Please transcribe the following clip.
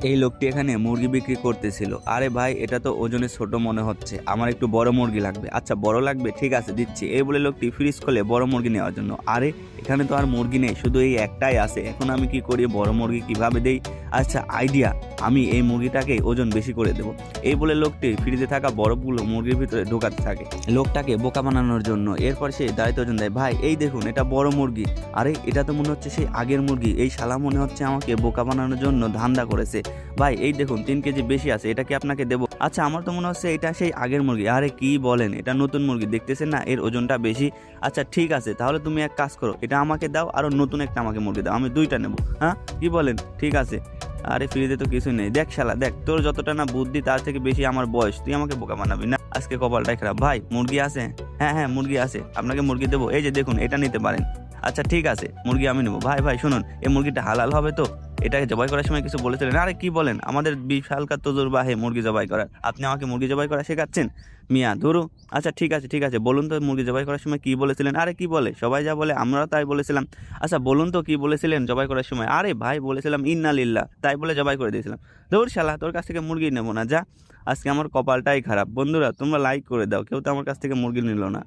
এই লোকটি এখানে মুরগি বিক্রি করতেছিল। আরে ভাই, এটা তো ওজনে ছোট মনে হচ্ছে, আমার একটু বড় মুরগি লাগবে। আচ্ছা বড় লাগবে, ঠিক আছে দিচ্ছি। এই বলে লোকটি ফ্রিজ খোলে বড় মুরগি নেওয়ার জন্য। আরে এখানে তো আর মুরগি নেই, শুধু এই একটাই আছে। এখন আমি কি করি, বড় মুরগি কিভাবে দেই? আচ্ছা আইডিয়া, আমি এই মুরগিটাকে ওজন বেশি করে দেবো। এই বলে লোকটি ফ্রিজে থাকা বরফগুলো মুরগির ভিতরে ঢোকাতে থাকে লোকটাকে বোকা বানানোর জন্য। এরপর সে দায়িত্ব ওজন দেয়, ভাই এই দেখুন এটা বড় মুরগি। আরে এটা তো মনে হচ্ছে সেই আগের মুরগি। এই শালা মনে হচ্ছে আমাকে বোকা বানানোর জন্য ধান্দা করেছে। ভাই এই দেখুন 3 কেজি বেশি আছে, এটা কি আপনাকে দেবো? আচ্ছা আমার তো মনে হচ্ছে এটা সেই আগের মুরগি। আরে কি বলেন, এটা নতুন মুরগি, দেখতেছেন না এর ওজনটা বেশি। আচ্ছা ঠিক আছে, তাহলে তুমি এক কাজ করো, এটা আমাকে দাও, আরো নতুন একটা আমাকে মুরগি দাও, আমি 2টা নেবো। হ্যাঁ কি বলেন, ঠিক আছে। আরে ফ্রিজে তো কিছুই নেই। দেখ শালা দেখ, তোর যতটা না বুদ্ধি তার থেকে বেশি আমার বয়স, তুই আমাকে বোকা বানাবি না। আজকে কপালটাই খারাপ। ভাই মুরগি আছে? হ্যাঁ হ্যাঁ মুরগি আছে, আপনাকে মুরগি দেবো। এই যে দেখুন এটা নিতে পারেন। আচ্ছা ঠিক আছে, মুরগি আমি নেবো। ভাই ভাই শুনুন, এই মুরগিটা হালাল হবে তো? এটাকে জবাই করার সময় কিছু বলেছিলেন? আরে কি বলেন, আমাদের বিশালকার তজুরবা হে মুরগি জবাই করার, আপনি আমাকে মুরগি জবাই করা শেখাচ্ছেন মিয়া, ধরু। আচ্ছা ঠিক আছে ঠিক আছে, বলুন তো মুরগি জবাই করার সময় কি বলেছিলেন? আরে কি বলে, সবাই যা বলে আমরাও তাই বলেছিলাম। আচ্ছা বলুন তো কি বলেছিলেন জবাই করার সময়? আরে ভাই বলেছিলাম ইন্না লিল্লাহ, তাই বলে জবাই করে দিয়েছিলাম। ধুর শালা, তোর কাছ থেকে মুরগি নেবো না, যা। আজকে আমার কপালটাই খারাপ। বন্ধুরা তোমরা লাইক করে দাও, কেউ তো আমার কাছ থেকে মুরগি নিল না।